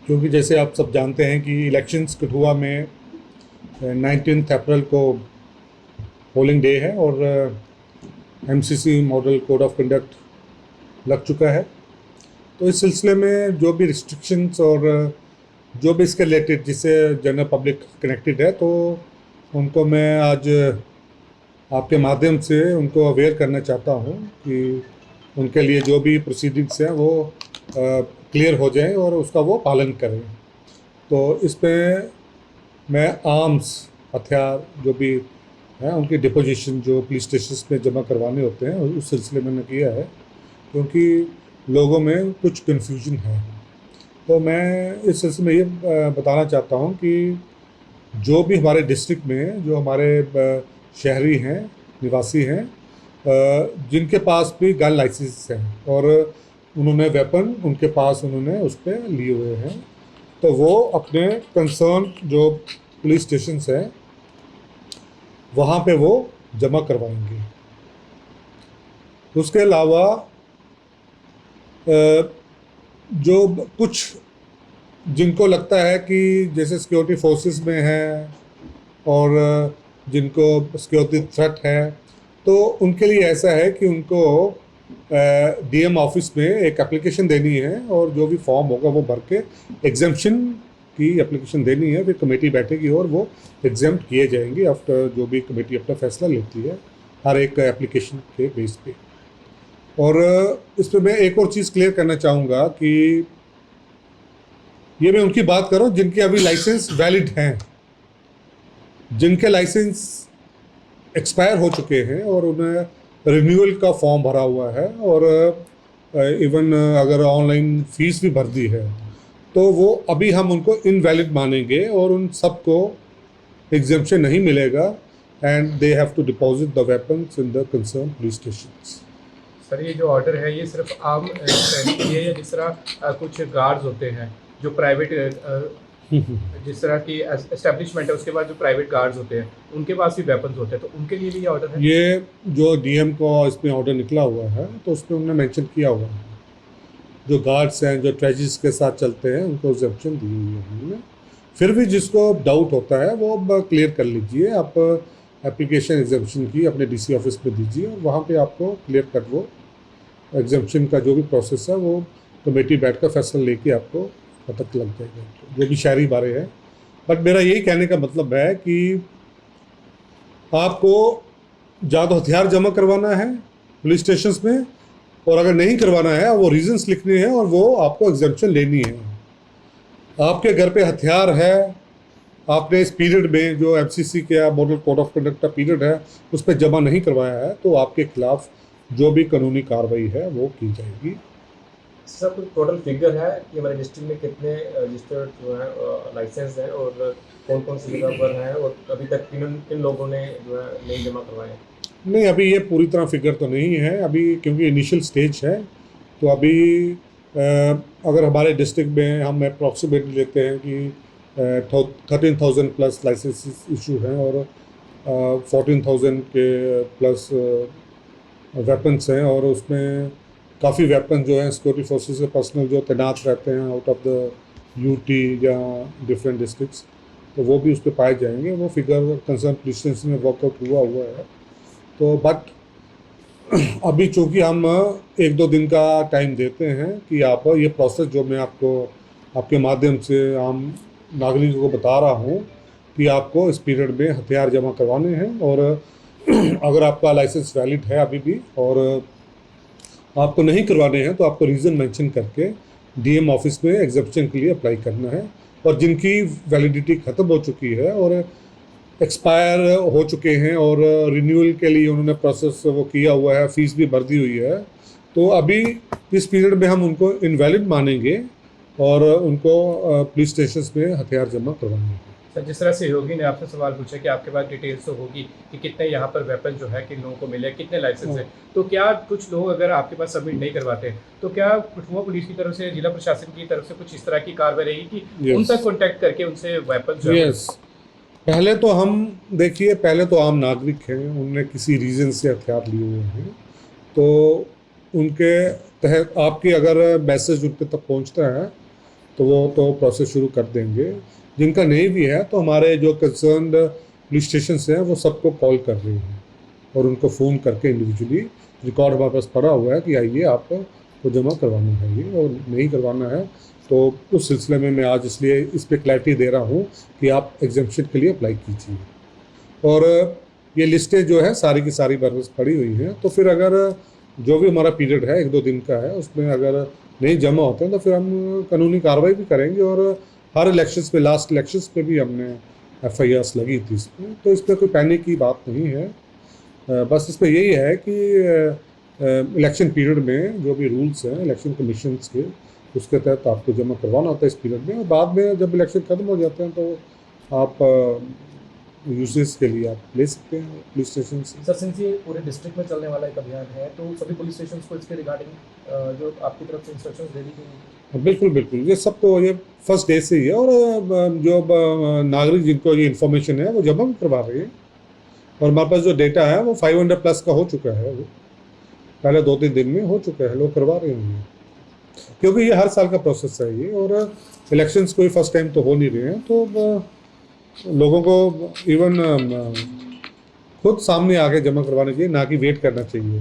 क्योंकि जैसे आप सब जानते हैं कि इलेक्शंस कठुआ में 19 अप्रैल को पोलिंग डे है और MCC model code of conduct लग चुका है। तो इस सिलसिले में जो भी रिस्ट्रिक्शंस और जो भी इसके रिलेटेड जिससे जनरल पब्लिक कनेक्टेड है, तो उनको मैं आज आपके माध्यम से उनको अवेयर करना चाहता हूँ कि उनके लिए जो भी प्रोसीडिंग्स हैं वो क्लियर हो जाएं और उसका वो पालन करें। तो इसमें मैं आर्म्स हथियार जो भी हैं उनकी डिपोजिशन जो पुलिस स्टेशन में जमा करवाने होते हैं उस सिलसिले में मैंने किया है, क्योंकि लोगों में कुछ कन्फ्यूजन है। तो मैं इस सिलसिले में ये बताना चाहता हूँ कि जो भी हमारे डिस्ट्रिक्ट में जो हमारे शहरी हैं, निवासी हैं, जिनके पास भी गन लाइसेंस हैं और उन्होंने वेपन उनके पास उन्होंने उस पर लिए हुए हैं, तो वो अपने कंसर्न जो पुलिस स्टेशन है वहाँ पे वो जमा करवाएंगे। उसके अलावा जो कुछ जिनको लगता है कि जैसे सिक्योरिटी फोर्सेस में है और जिनको सिक्योरिटी थ्रेट है, तो उनके लिए ऐसा है कि उनको डीएम ऑफिस में एक एप्लीकेशन देनी है और जो भी फॉर्म होगा वो भर के एग्जेम्पशन की एप्लीकेशन देनी है। फिर कमेटी बैठेगी और वो एग्जेम्प्ट किए जाएंगे आफ्टर जो भी कमेटी अपना फैसला लेती है हर एक एप्लीकेशन के बेस पे। और इस पर मैं एक और चीज़ क्लियर करना चाहूँगा कि ये मैं उनकी बात कर रहा हूँ जिनके अभी लाइसेंस वैलिड हैं, जिनके लाइसेंस एक्सपायर हो चुके हैं और उन्हें रिन्यूअल का फॉर्म भरा हुआ है और इवन अगर ऑनलाइन फीस भी भर दी है, तो वो अभी हम उनको इनवैलिड मानेंगे और उन सबको एग्जेम्पशन नहीं मिलेगा and they have to deposit the weapons in the concern police stations. Sir, ये जो ऑर्डर है ये सिर्फ आम शहरी के लिए या जिस तरह कुछ गार्ड्स होते हैं जो प्राइवेट जिस तरह की एस्टेब्लिशमेंट है उसके बाद जो प्राइवेट गार्ड्स होते हैं उनके पास भी वेपन्स होते हैं, तो उनके लिए भी ये ऑर्डर है? ये जो डीएम को इसमें ऑर्डर निकला हुआ है तो उसमें उन्होंने मेंशन किया हुआ है जो गार्ड्स हैं जो ट्रेजिस के साथ चलते हैं उनको एग्जेम्पशन दी हुई है उन्होंने। फिर भी जिसको डाउट होता है वो क्लियर कर लीजिए, आप एप्लीकेशन एग्जेम्पशन की अपने डीसी ऑफिस में दीजिए और वहाँ पे आपको क्लियर कट वो एग्जेम्पशन का जो भी प्रोसेस है वो कमेटी बैठ कर फैसला लेके आपको पता लग जाएगा जो भी शहरी बारे है। बट मेरा यही कहने का मतलब है कि आपको ज़्यादा हथियार जमा करवाना है पुलिस स्टेशन में, और अगर नहीं करवाना है वो रीजंस लिखने हैं और वो आपको एग्जेम्पशन लेनी है। आपके घर पे हथियार है, आपने इस पीरियड में जो एमसीसी का मॉडल कोड ऑफ कंडक्ट का पीरियड है उस पर जमा नहीं करवाया है, तो आपके खिलाफ जो भी कानूनी कार्रवाई है वो की जाएगी। सर, कोई टोटल फिगर है कि हमारे डिस्ट्रिक्ट में कितने रजिस्टर्ड जो है लाइसेंस हैं और कौन कौन सी जगह पर हैं और अभी तक किन लोगों ने जो है नहीं जमा करवाए? नहीं, अभी ये पूरी तरह फिगर तो नहीं है अभी, क्योंकि इनिशियल स्टेज है। तो अभी अगर हमारे डिस्ट्रिक्ट में हम अप्रॉक्सीमेटली लेते हैं कि 13,000 प्लस लाइसेंस इशू हैं और 14,000 के प्लस वेपन्स हैं, और उसमें काफ़ी वेपन जो हैं सिक्योरिटी फोर्सेस के पर्सनल जो तैनात रहते हैं आउट ऑफ द यूटी या डिफरेंट डिस्ट्रिक्ट्स, तो वो भी उस पर पाए जाएंगे। वो फिगर कंसर्न पुलिस स्टेशन में वर्कआउट हुआ है। तो बट अभी चूँकि हम 1-2 दिन का टाइम देते हैं कि आप ये प्रोसेस जो मैं आपको आपके माध्यम से आम नागरिकों को बता रहा हूँ कि आपको इस पीरियड में हथियार जमा करवाने हैं, और अगर आपका लाइसेंस वैलिड है अभी भी और आपको नहीं करवाने हैं तो आपको रीज़न मेंशन करके डीएम ऑफिस में एग्जेम्पशन के लिए अप्लाई करना है। और जिनकी वैलिडिटी ख़त्म हो चुकी है और एक्सपायर हो चुके हैं और रिन्यूअल के लिए उन्होंने प्रोसेस वो किया हुआ है, फ़ीस भी भर दी हुई है, तो अभी इस पीरियड में हम उनको इनवैलिड मानेंगे और उनको पुलिस स्टेशन में हथियार जमा करवाएंगे। सर, जिस तरह सहयोगी ने आपसे सवाल पूछा कि आपके पास डिटेल्स तो होगी कि कितने यहाँ पर वेपन जो है किन लोगों को मिले, कितने लाइसेंस है, तो क्या कुछ लोग अगर आपके पास सबमिट नहीं करवाते तो क्या कठुआ पुलिस की तरफ से, जिला प्रशासन की तरफ से कुछ इस तरह की कार्रवाई रहेगी कि उन तक कॉन्टैक्ट करके उनसे वेपन जो है? पहले तो हम देखिए, पहले तो आम नागरिक हैं, उनने किसी रीज़न से हथियार लिए हुए हैं, तो उनके तहत आपकी अगर मैसेज उनके तक पहुंचता है तो वो तो प्रोसेस शुरू कर देंगे। जिनका नहीं भी है तो हमारे जो कंसर्न्ड पुलिस स्टेशन हैं वो सबको कॉल कर रहे हैं और उनको फ़ोन करके इंडिविजुअली रिकॉर्ड हमारे पास पड़ा हुआ है कि आइए आपको जमा करवाना है ये, और नहीं करवाना है तो उस सिलसिले में मैं आज इसलिए इस पर क्लैरिटी दे रहा हूँ कि आप एग्जाम्पशन के लिए अप्लाई कीजिए। और ये लिस्टें जो है सारी की सारी बरस पड़ी हुई हैं, तो फिर अगर जो भी हमारा पीरियड है 1-2 दिन का है उसमें अगर नहीं जमा होते हैं तो फिर हम कानूनी कार्रवाई भी करेंगे। और हर इलेक्शंस पे, लास्ट इलेक्शंस पे भी हमने FIRs लगी थी इसमें, तो इस पर कोई पैनिक की बात नहीं है। बस इस पर यही है कि इलेक्शन पीरियड में जो भी रूल्स हैं इलेक्शन कमीशंस के, उसके तहत आपको जमा करवाना होता है इस पीरियड में, और बाद में जब इलेक्शन खत्म हो जाते हैं तो आप यूजेस के लिए आप ले सकते हैं पुलिस स्टेशन से। सर, सिंस ये पूरे डिस्ट्रिक्ट में चलने वाला एक अभियान है तो सभी पुलिस स्टेशन को इसके रिगार्डिंग जो आपकी तरफ से इंस्ट्रक्शंस दे दी गई? बिल्कुल बिल्कुल, ये सब तो ये फर्स्ट डे से ही है। और जो नागरिक जिनको ये इन्फॉर्मेशन है वो जमा भी करवा रहे हैं, और हमारे पास जो डेटा है वो 500 प्लस का हो चुका है, वो पहले 2-3 दिन में हो चुका है, लोग करवा रहे हैं क्योंकि ये हर साल का प्रोसेस है ये, और इलेक्शंस कोई फर्स्ट टाइम तो हो नहीं रहे हैं, तो लोगों को इवन खुद सामने आके जमा करवाना चाहिए, ना कि वेट करना चाहिए।